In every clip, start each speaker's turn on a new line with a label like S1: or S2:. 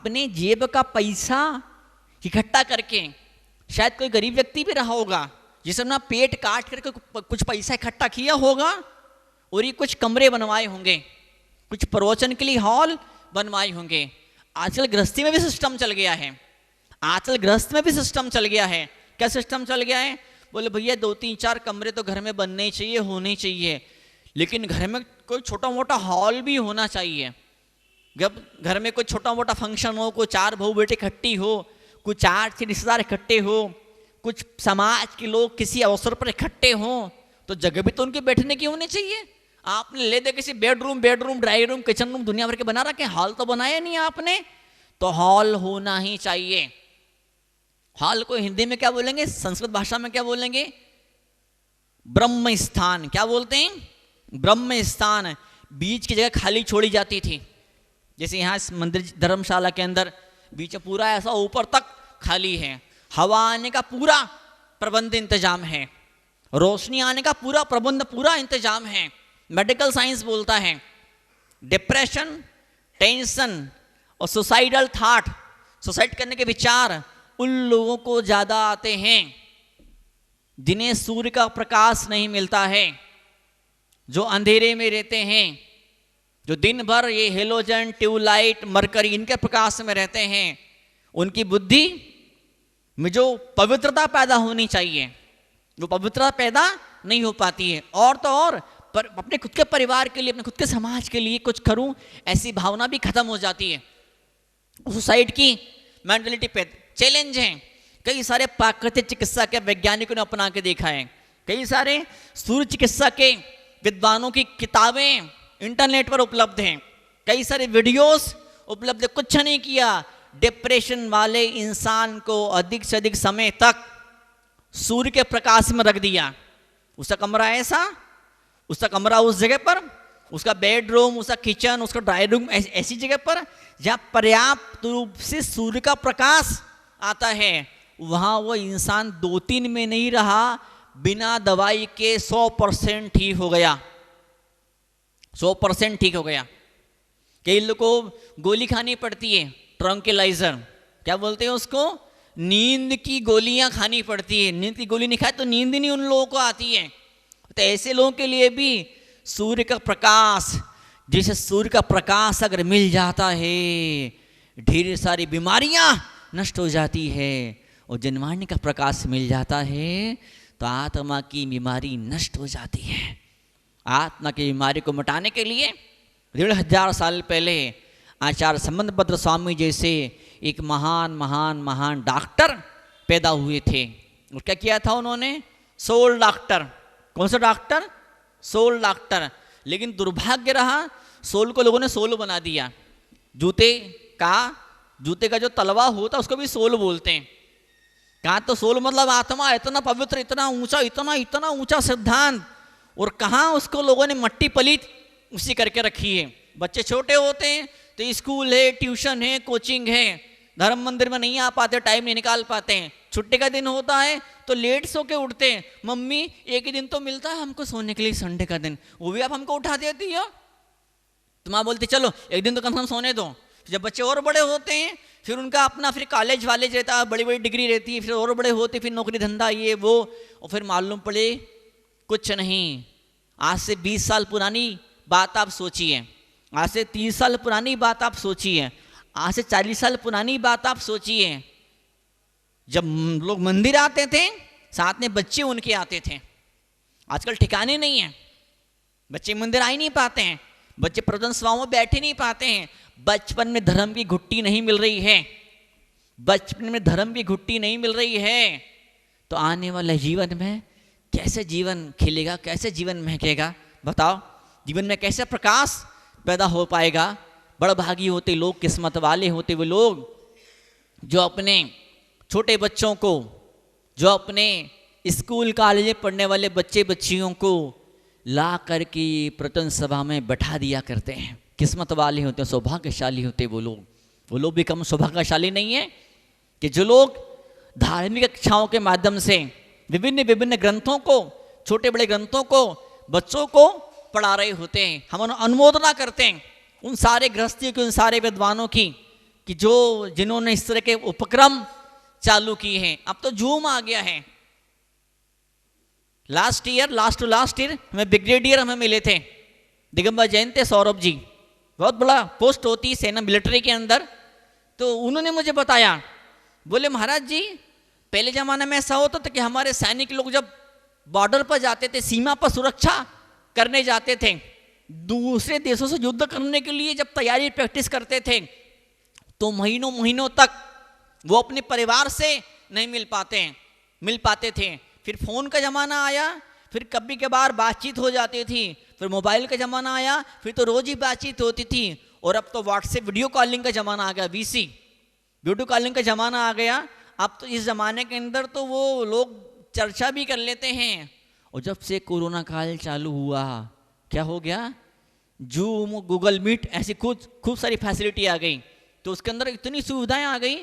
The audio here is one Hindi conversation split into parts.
S1: अपने जेब का पैसा इकट्ठा करके, शायद कोई गरीब व्यक्ति भी रहा होगा जिसने अपना पेट काट करके कुछ पैसा इकट्ठा किया होगा और ये कुछ कमरे बनवाए होंगे, कुछ प्रवचन के लिए हॉल बनवाए होंगे। आजकल गृहस्थी में भी सिस्टम चल गया है, आजकल गृहस्थ में भी सिस्टम चल गया है। क्या सिस्टम चल गया है? बोले भैया 2-3-4 कमरे तो घर में बनने चाहिए, होने चाहिए, लेकिन घर में कोई छोटा मोटा हॉल भी होना चाहिए। जब घर में कोई छोटा मोटा फंक्शन हो, कोई 4 बहू बेटे इकट्ठी हो, कुछ 4 रिश्तेदार इकट्ठे हो, कुछ समाज के लोग किसी अवसर पर इकट्ठे हो, तो जगह भी तो उनके बैठने की होनी चाहिए। आपने ले दे किसी bedroom drawing room kitchen room दुनिया भर के बना रखे, हॉल तो बनाया नहीं आपने, तो हॉल होना ही चाहिए। हॉल को हिंदी में क्या बोलेंगे, संस्कृत भाषा में क्या बोलेंगे? ब्रह्म स्थान। क्या बोलते हैं? ब्रह्म स्थान। बीच की जगह खाली छोड़ी जाती थी, जैसे यहाँ इस मंदिर धर्मशाला के अंदर बीच पूरा ऐसा ऊपर तक खाली है, हवा आने का पूरा प्रबंध इंतजाम है, रोशनी आने का पूरा प्रबंध पूरा इंतजाम है। मेडिकल साइंस बोलता है डिप्रेशन, टेंशन और सुसाइडल थॉट, सुसाइड करने के विचार उन लोगों को ज्यादा आते हैं जिन्हें सूर्य का प्रकाश नहीं मिलता है, जो अंधेरे में रहते हैं, जो दिन भर ये हेलोजन, ट्यूबलाइट, मरकरी इनके प्रकाश में रहते हैं। उनकी बुद्धि में जो पवित्रता पैदा होनी चाहिए, वो पवित्रता पैदा नहीं हो पाती है। और तो और पर अपने खुद के परिवार के लिए, अपने खुद के समाज के लिए कुछ करूं, ऐसी भावना भी खत्म हो जाती है। सुसाइड की मेंटलिटी पे चैलेंज है। कई सारे प्राकृतिक चिकित्सा के वैज्ञानिकों ने अपना के देखा है, कई सारे सूर्य चिकित्सा के विद्वानों की किताबें इंटरनेट पर उपलब्ध हैं, कई सारे वीडियोस उपलब्ध। कुछ नहीं किया, डिप्रेशन वाले इंसान को अधिक से अधिक समय तक सूर्य के प्रकाश में रख दिया। उसका कमरा ऐसा, उसका कमरा उस जगह पर, उसका बेडरूम, उसका किचन, उसका ड्राइंग रूम ऐसी जगह पर जहाँ पर्याप्त रूप से सूर्य का प्रकाश आता है। वहाँ वो इंसान 2-3 में नहीं रहा, बिना दवाई के 100% ठीक हो गया, 100% ठीक हो गया। कई लोगों को गोली खानी पड़ती है, ट्रंक्विलाइजर, क्या बोलते हैं उसको, नींद की गोलियां खानी पड़ती है। नींद की गोली नहीं खाए तो नींद ही नहीं उन लोगों को आती है। तो ऐसे लोगों के लिए भी सूर्य का प्रकाश, जैसे सूर्य का प्रकाश अगर मिल जाता है, ढेर सारी बीमारियां नष्ट हो जाती है। और जन्माने का प्रकाश मिल जाता है तो आत्मा की बीमारी नष्ट हो जाती है। आत्मा की बीमारी को मिटाने के लिए 1500 साल पहले आचार्य संबंधभद्र स्वामी जैसे एक महान महान महान डॉक्टर पैदा हुए थे। और क्या किया था उन्होंने? Soul doctor. कौन सा डॉक्टर? Soul doctor. लेकिन दुर्भाग्य रहा, सोल को लोगों ने सोल बना दिया। जूते का जो तलवा होता उसको भी सोल बोलते हैं। कहाँ तो सोल मतलब आत्मा, इतना पवित्र, इतना ऊंचा, इतना ऊंचा सिद्धांत, और कहाँ उसको लोगों ने मट्टी पलीत उसी करके रखी है। बच्चे छोटे होते हैं तो स्कूल है, ट्यूशन है, कोचिंग है, धर्म मंदिर में नहीं आ पाते, टाइम नहीं निकाल पाते हैं। छुट्टी का दिन होता है तो लेट सो के उठते हैं, मम्मी एक ही दिन तो मिलता है हमको सोने के लिए, संडे का दिन, वो भी आप हमको उठा देती हो। तो माँ बोलती चलो एक दिन तो कम से कम सोने दो। जब बच्चे और बड़े होते हैं फिर उनका अपना फिर कॉलेज वालेज रहता है, बड़ी बड़ी डिग्री रहती है, फिर और बड़े होते, फिर नौकरी धंधा ये वो, और फिर मालूम पड़े कुछ नहीं। आज से 20 साल पुरानी बात आप सोचिए, आज से 30 साल पुरानी बात आप सोचिए, आज से 40 साल पुरानी बात आप सोचिए। जब लोग मंदिर आते थे साथ में बच्चे उनके आते थे। आजकल ठिकाने नहीं है, बच्चे मंदिर आ ही नहीं पाते हैं, बच्चे प्रवचन सभाओं में बैठे नहीं पाते हैं। बचपन में धर्म की घुट्टी नहीं मिल रही है, बचपन में धर्म की घुट्टी नहीं मिल रही है, तो आने वाले जीवन में कैसे जीवन खिलेगा, कैसे जीवन महकेगा? बताओ, जीवन में कैसे प्रकाश पैदा हो पाएगा? बड़भागी होते लोग, किस्मत वाले होते वो लोग जो अपने छोटे बच्चों को, जो अपने स्कूल कॉलेज में पढ़ने वाले बच्चे बच्चियों को ला करके प्रवचन सभा में बैठा दिया करते हैं। किस्मत वाले होते हैं, सौभाग्यशाली होते वो लोग भी कम सौभाग्यशाली नहीं है कि जो लोग धार्मिक कक्षाओं के माध्यम से विभिन्न विभिन्न ग्रंथों को, छोटे बड़े ग्रंथों को बच्चों को पढ़ा रहे होते हैं। हम अनुमोदना करते हैं उन सारे गृहस्थियों की, उन सारे विद्वानों की कि जो जिन्होंने इस तरह के उपक्रम चालू किए हैं। अब तो जूम आ गया है। लास्ट टू लास्ट ईयर हमें ब्रिगेडियर हमें मिले थे, दिगंबर जैन थे, सौरभ जी, बहुत बड़ा पोस्ट होती सेना मिलिट्री के अंदर। तो उन्होंने मुझे बताया, बोले महाराज जी पहले ज़माने में ऐसा होता था कि हमारे सैनिक लोग जब बॉर्डर पर जाते थे, सीमा पर सुरक्षा करने जाते थे, दूसरे देशों से युद्ध करने के लिए जब तैयारी प्रैक्टिस करते थे, तो महीनों महीनों तक वो अपने परिवार से नहीं मिल पाते थे। फिर फ़ोन का ज़माना आया, फिर कभी कभार बातचीत हो जाती थी, फिर मोबाइल का ज़माना आया, फिर तो रोज़ ही बातचीत होती थी, और अब तो व्हाट्सएप वीडियो कॉलिंग का ज़माना आ गया, वीसी वीडियो कॉलिंग का ज़माना आ गया। अब तो इस ज़माने के अंदर तो वो लोग चर्चा भी कर लेते हैं। और जब से कोरोना काल चालू हुआ, क्या हो गया, जूम, गूगल मीट, ऐसी खूब सारी फैसिलिटी आ गई। तो उसके अंदर इतनी सुविधाएं आ गई,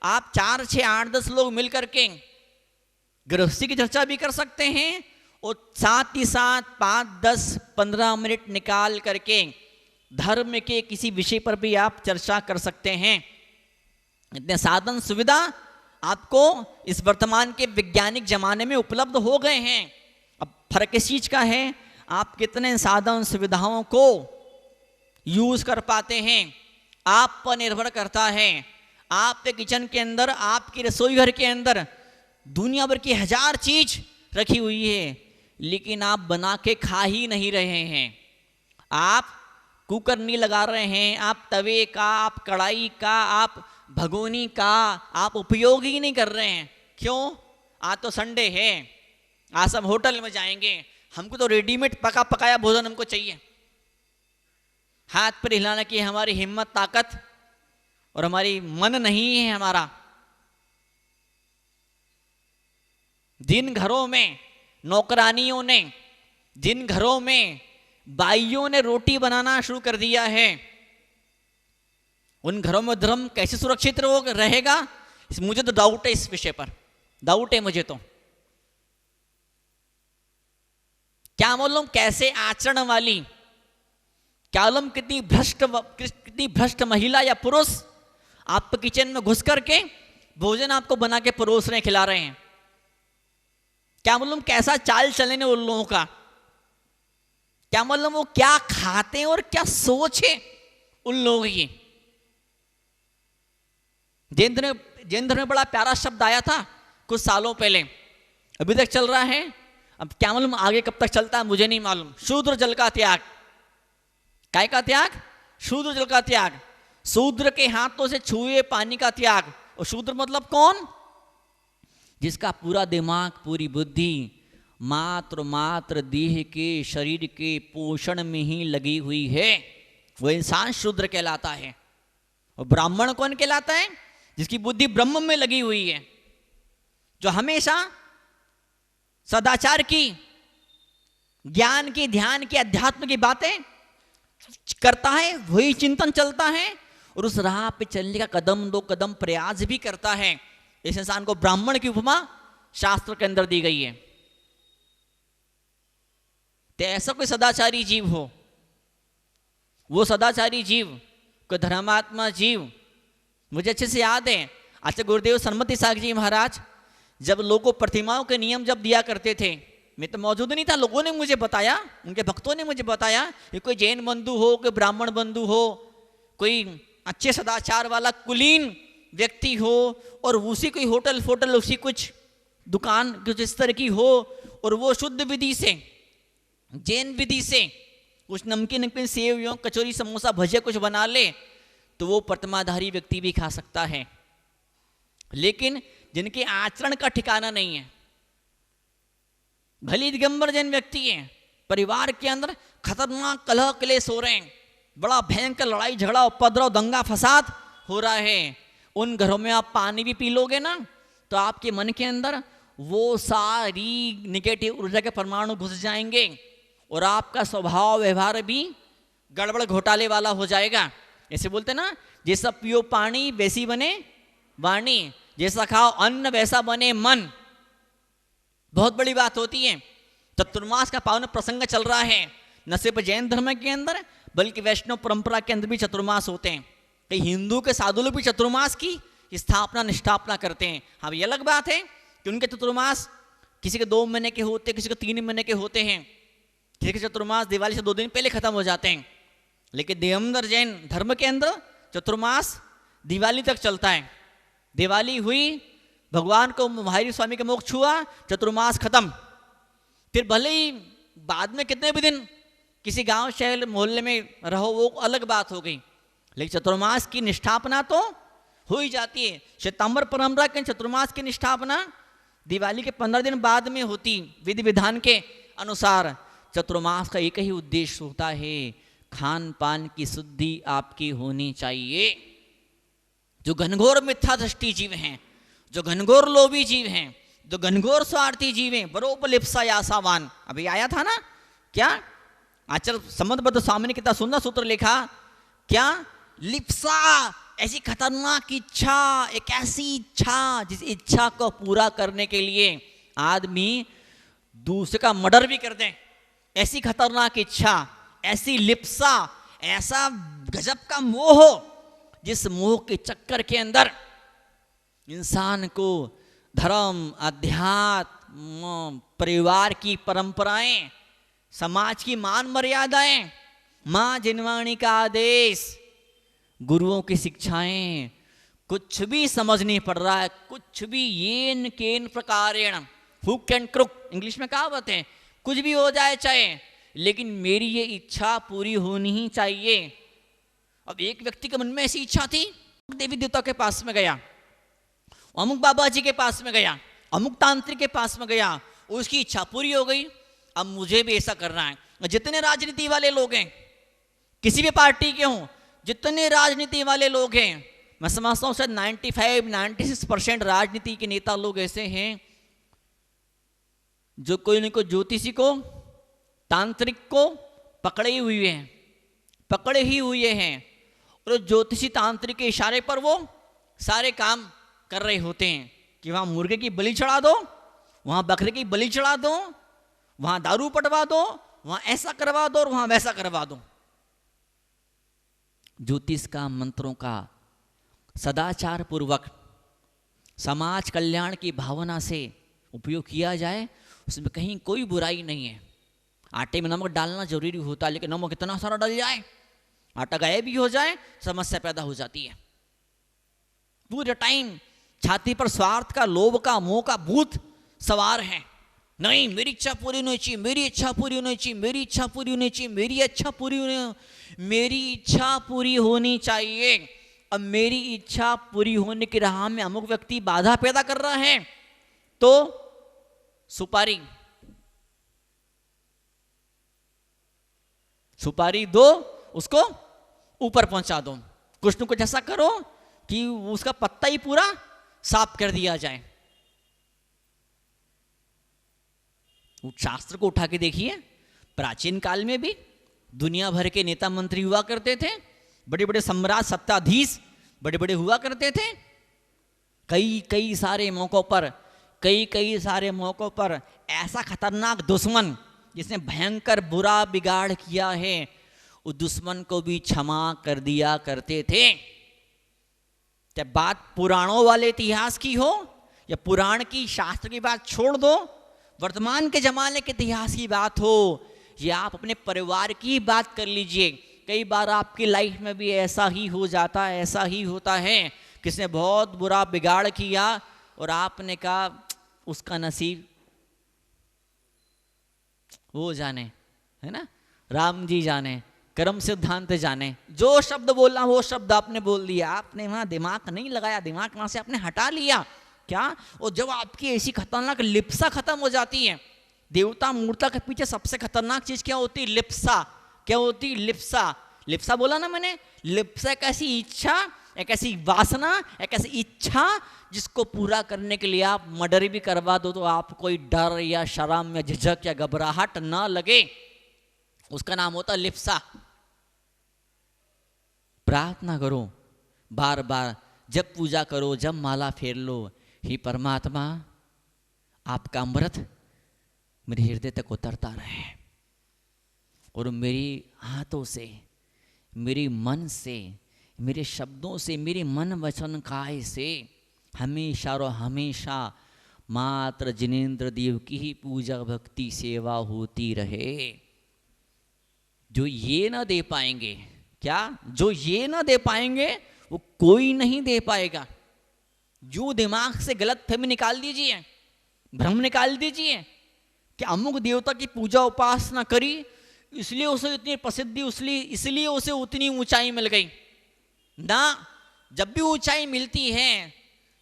S1: आप 4, 6, 8, 10 लोग मिल करके गृहस्थी की चर्चा भी कर सकते हैं, और साथ ही साथ 5, 10, 15 मिनट निकाल करके धर्म के किसी विषय पर भी आप चर्चा कर सकते हैं। इतने साधन सुविधा आपको इस वर्तमान के वैज्ञानिक जमाने में उपलब्ध हो गए हैं। अब फर्क इस चीज का है, आप कितने साधन सुविधाओं को यूज कर पाते हैं, आप पर निर्भर करता है। आपके किचन के अंदर, आपकी रसोई घर के अंदर दुनिया भर की 1000 चीज रखी हुई है, लेकिन आप बना के खा ही नहीं रहे हैं। आप कुकर नहीं लगा रहे हैं, आप तवे का, आप कढ़ाई का, आप भगोनी का आप उपयोग ही नहीं कर रहे हैं। क्यों? आज तो संडे है, आज सब होटल में जाएंगे, हमको तो रेडीमेड पका पकाया भोजन हमको चाहिए। हाथ पर हिलाने की हमारी हिम्मत, ताकत और हमारी मन नहीं है हमारा। जिन घरों में नौकरानियों ने, जिन घरों में बाइयों ने रोटी बनाना शुरू कर दिया है, उन घरों में धर्म कैसे सुरक्षित रहेगा, मुझे तो डाउट है, इस विषय पर डाउट है मुझे। तो क्या मालूम कैसे आचरण वाली, क्या मालूम कितनी भ्रष्ट महिला या पुरुष आपके किचन में घुस करके भोजन आपको बना के परोस रहे, खिला रहे हैं। क्या मालूम कैसा चाल चलन है उन लोगों का, क्या मालूम वो क्या खाते हैं और क्या सोच है उन लोगों की। जैन धर्म में बड़ा प्यारा शब्द आया था कुछ सालों पहले, अभी तक चल रहा है, अब क्या मालूम आगे कब तक चलता है मुझे नहीं मालूम। शूद्र जल का त्याग। काय का त्याग? शूद्र जल का त्याग। शूद्र के हाथों से छुए पानी का त्याग। और शूद्र मतलब कौन? जिसका पूरा दिमाग, पूरी बुद्धि मात्र देह के, शरीर के पोषण में ही लगी हुई है, वो इंसान शूद्र कहलाता है। और ब्राह्मण कौन कहलाता है? जिसकी बुद्धि ब्रह्म में लगी हुई है, जो हमेशा सदाचार की, ज्ञान की, ध्यान की, अध्यात्म की बातें करता है, वही चिंतन चलता है, और उस राह पे चलने का कदम दो कदम प्रयास भी करता है। इस इंसान को ब्राह्मण की उपमा शास्त्र के अंदर दी गई है। तो ऐसा कोई सदाचारी जीव हो, वो सदाचारी जीव, कोई धर्मात्मा जीव, मुझे अच्छे से याद है, अच्छा गुरुदेव सन्मति साग जी महाराज जब लोगों को प्रतिमाओं के नियम जब दिया करते थे, मैं तो मौजूद नहीं था, लोगों ने मुझे बताया, उनके भक्तों ने मुझे बताया कि कोई जैन बंधु हो, कोई ब्राह्मण बंधु हो, कोई अच्छे सदाचार वाला कुलीन व्यक्ति हो, और उसी कोई होटल फोटल, उसी कुछ दुकान कुछ इस तरह की हो, और वो शुद्ध विधि से, जैन विधि से कुछ नमकीन सेव यो कचौरी समोसा भजिया कुछ बना ले, तो वो प्रतिमाधारी व्यक्ति भी खा सकता है। लेकिन जिनके आचरण का ठिकाना नहीं है, भली दिगंबर जैन व्यक्ति है, परिवार के अंदर खतरनाक कलह क्लेश हो रहे हैं, बड़ा भयंकर लड़ाई झगड़ा उपद्रव दंगा फसाद हो रहा है, उन घरों में आप पानी भी पी लोगे ना, तो आपके मन के अंदर वो सारी निगेटिव ऊर्जा के परमाणु घुस जाएंगे, और आपका स्वभाव व्यवहार भी गड़बड़ घोटाले वाला हो जाएगा। ऐसे बोलते ना, जैसा पियो पानी वैसी बने वाणी, जैसा खाओ अन्न वैसा बने मन। बहुत बड़ी बात होती है। चतुर्मास का पावन प्रसंग चल रहा है, न सिर्फ जैन धर्म के अंदर बल्कि वैष्णव परंपरा के अंदर भी चतुर्मास होते हैं। कई हिंदू के साधु लोग भी चतुर्मास की स्थापना निष्ठापना करते हैं। हाँ, ये अलग बात है कि उनके चतुर्मास किसी के 2 महीने के होते, किसी के 3 महीने के होते हैं, किसी के चतुर्मास दिवाली से 2 दिन पहले खत्म हो जाते हैं। लेकिन देवंदर जैन धर्म के अंदर चतुर्मास दिवाली तक चलता है। दिवाली हुई, भगवान को महावीर स्वामी का मोक्ष हुआ, चतुर्मास खत्म। फिर भले ही बाद में कितने भी दिन किसी गांव शहर मोहल्ले में रहो, वो अलग बात हो गई, लेकिन चतुर्मास की निष्ठापना तो हो ही जाती है। श्वेतांबर परंपरा के चतुर्मास की निष्ठापना दिवाली के 15 दिन बाद में होती। विधि विधान के अनुसार चतुर्मास का एक ही उद्देश्य होता है, खान पान की शुद्धि आपकी होनी चाहिए। जो घनघोर मिथ्या दृष्टि जीव हैं, जो घनघोर लोभी जीव हैं, जो घनघोर स्वार्थी जीव हैं, बरोपलिप्सा यासावान, अभी आया था ना क्या, आचल संबंधबद्ध स्वामी ने कितना सुंदर सूत्र लिखा, क्या लिप्सा, ऐसी खतरनाक इच्छा, एक ऐसी इच्छा जिस इच्छा को पूरा करने के लिए आदमी दूसरे का मर्डर भी कर दे, ऐसी खतरनाक इच्छा, ऐसी लिप्सा, ऐसा गजब का मोह, जिस मोह के चक्कर के अंदर इंसान को धर्म, अध्यात्म, परिवार की परंपराएं, समाज की मान मर्यादाएं, मां जिनवाणी का आदेश, गुरुओं की शिक्षाएं, कुछ भी समझ नहीं पड़ रहा है। कुछ भी येन केन प्रकारेण, हुक एंड क्रुक, इंग्लिश में कहावत है, कुछ भी हो जाए चाहे, लेकिन मेरी ये इच्छा पूरी होनी ही चाहिए। अब एक व्यक्ति के मन में ऐसी इच्छा थी, देवी देवता के पास में गया, अमुक बाबा जी के पास में गया, अमुक तांत्रिक के पास में गया, उसकी इच्छा पूरी हो गई, अब मुझे भी ऐसा करना है। जितने राजनीति वाले लोग हैं, किसी भी पार्टी के हों, जितने राजनीति वाले लोग हैं, मैं समझता हूं शायद 95-96% राजनीति के नेता लोग ऐसे हैं जो कोई न कोई ज्योतिषी को, तांत्रिक को पकड़े हुए हैं, पकड़े ही हुए हैं, और ज्योतिषी तांत्रिक के इशारे पर वो सारे काम कर रहे होते हैं कि वहां मुर्गे की बलि चढ़ा दो, वहां बकरे की बलि चढ़ा दो, वहां दारू पटवा दो, वहां ऐसा करवा दो और वहां वैसा करवा दो। ज्योतिष का, मंत्रों का सदाचार पूर्वक समाज कल्याण की भावना से उपयोग किया जाए, उसमें कहीं कोई बुराई नहीं है। आटे में नमक डालना जरूरी होता है, लेकिन नमक इतना सारा डल जाए, आटा गायब भी हो जाए, समस्या पैदा हो जाती है। पूरे टाइम छाती पर स्वार्थ का, लोभ का, मोह का भूत सवार है। नहीं, मेरी इच्छा पूरी होनी चाहिए, मेरी इच्छा पूरी होनी चाहिए, मेरी इच्छा पूरी होनी चाहिए, मेरी इच्छा पूरी होनी, मेरी इच्छा पूरी होनी चाहिए। अब मेरी इच्छा पूरी होने की राह में अमुक व्यक्ति बाधा पैदा कर रहा है, तो सुपारी दो, उसको ऊपर पहुंचा दो, कुछ न कुछ ऐसा करो कि उसका पत्ता ही पूरा साफ कर दिया जाए। शास्त्र को उठा के देखिए, प्राचीन काल में भी दुनिया भर के नेता मंत्री हुआ करते थे, बड़े बड़े सम्राट सत्ताधीश बड़े बड़े हुआ करते थे। कई सारे मौकों पर, कई सारे मौकों पर ऐसा खतरनाक दुश्मन जिसने भयंकर बुरा बिगाड़ किया है, उस दुश्मन को भी क्षमा कर दिया करते थे। चाहे बात पुराणों वाले इतिहास की हो या पुराण की, शास्त्र की बात छोड़ दो, वर्तमान के जमाने के इतिहास की बात हो या आप अपने परिवार की बात कर लीजिए, कई बार आपकी लाइफ में भी ऐसा ही हो जाता है, ऐसा ही होता है, किसने बहुत बुरा बिगाड़ किया और आपने कहा उसका नसीब वो जाने, है ना, राम जी जाने, कर्म सिद्धांत जाने। जो शब्द बोलना वो शब्द आपने बोल दिया, आपने वहां दिमाग नहीं लगाया, दिमाग वहां से आपने हटा लिया क्या। और जब आपकी ऐसी खतरनाक लिप्सा खत्म हो जाती है, देवता मूर्ता के पीछे सबसे खतरनाक चीज क्या होती है? लिप्सा। क्या होती? लिप्सा। लिप्सा बोला ना मैंने, लिप्सा एक ऐसी इच्छा, एक ऐसी वासना, एक ऐसी इच्छा जिसको पूरा करने के लिए आप मर्डर भी करवा दो तो आप कोई डर या शर्म या झिझक या घबराहट ना लगे, उसका नाम होता लिप्सा। प्रार्थना करो बार बार, जब पूजा करो, जब माला फेर लो, हे परमात्मा आपका अमृत मेरे हृदय तक उतरता रहे और मेरी हाथों से, मेरी मन से मेरे शब्दों से, मेरे मन वचन काय से हमेशा और हमेशा मात्र जिनेंद्र देव की ही पूजा भक्ति सेवा होती रहे। जो ये ना दे पाएंगे, क्या जो ये ना दे पाएंगे वो कोई नहीं दे पाएगा। जो दिमाग से गलत फहमी निकाल दीजिए, भ्रम निकाल दीजिए कि अमुक देवता की पूजा उपासना करी इसलिए उसे इतनी प्रसिद्धि, इसलिए उसे उतनी ऊंचाई मिल गई ना। जब भी ऊंचाई मिलती है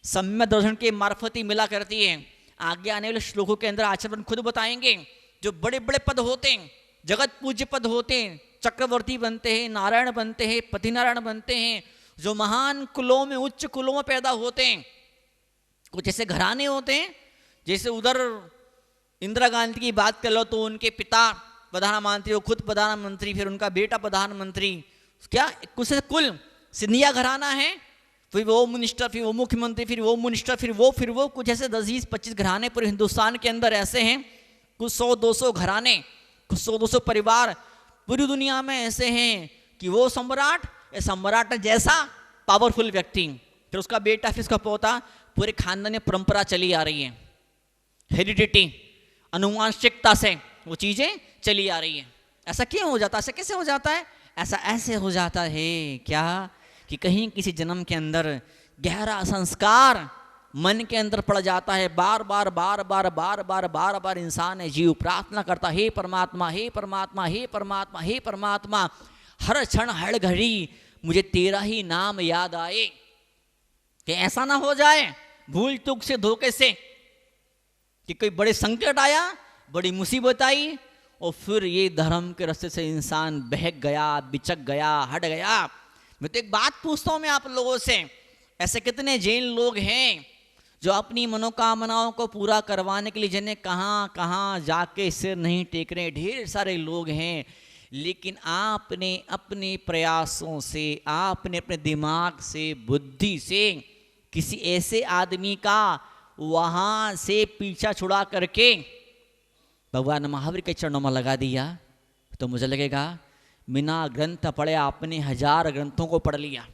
S1: सम्यक दर्शन के मार्फत ही मिला करती है। आगे आने वाले श्लोकों के अंदर आचार्य खुद बताएंगे, जो बड़े बड़े पद होते हैं, जगत पूज्य पद होते हैं, चक्रवर्ती बनते हैं, नारायण बनते हैं, पतिनारायण बनते हैं, जो महान कुलों में, उच्च कुलों में पैदा होते हैं, कुछ ऐसे घराने होते हैं, जैसे उधर इंदिरा गांधी की बात कर लो तो उनके पिता प्रधानमंत्री, वो खुद प्रधानमंत्री, फिर उनका बेटा प्रधानमंत्री, क्या कुछ ऐसे कुल सिंधिया घराना है, फिर वो मिनिस्टर, फिर वो मुख्यमंत्री, फिर वो मिनिस्टर, फिर वो कुछ ऐसे 10-20-25 घराने पूरे हिंदुस्तान के अंदर ऐसे हैं। कुछ 100-200 घराने, कुछ 100-200 परिवार पूरी दुनिया में ऐसे हैं कि वो सम्राट जैसा पावरफुल व्यक्ति, फिर उसका बेटा, फिर उसका पोता, पूरे खानदान में परंपरा चली आ रही है, हेरिडिटी, अनुवांशिकता से वो चीजें चली आ रही है। ऐसा क्यों हो जाता है? ऐसा कैसे हो जाता है? ऐसा ऐसे हो जाता है क्या कि कहीं किसी जन्म के अंदर गहरा संस्कार मन के अंदर पड़ जाता है। बार बार इंसान है जीव प्रार्थना करता, हे परमात्मा, हे परमात्मा, हे परमात्मा, हे परमात्मा, हर क्षण हर घड़ी मुझे तेरा ही नाम याद आए। कि ऐसा ना हो जाए भूल चूक से, धोखे से, कि कोई बड़े संकट आया, बड़ी मुसीबत आई और फिर ये धर्म के रास्ते से इंसान बहक गया, बिचक गया, हट गया। मैं तो एक बात पूछता हूं मैं आप लोगों से, ऐसे कितने जैन लोग हैं जो अपनी मनोकामनाओं को पूरा करवाने के लिए जिन्हें कहाँ कहाँ जाके सिर नहीं टेक रहे, ढेर सारे लोग हैं। लेकिन आपने अपने प्रयासों से, आपने अपने दिमाग से, बुद्धि से किसी ऐसे आदमी का वहाँ से पीछा छुड़ा करके भगवान महावीर के चरणों में लगा दिया, तो मुझे लगेगा बिना ग्रंथ पढ़े आपने 1000 ग्रंथों को पढ़ लिया।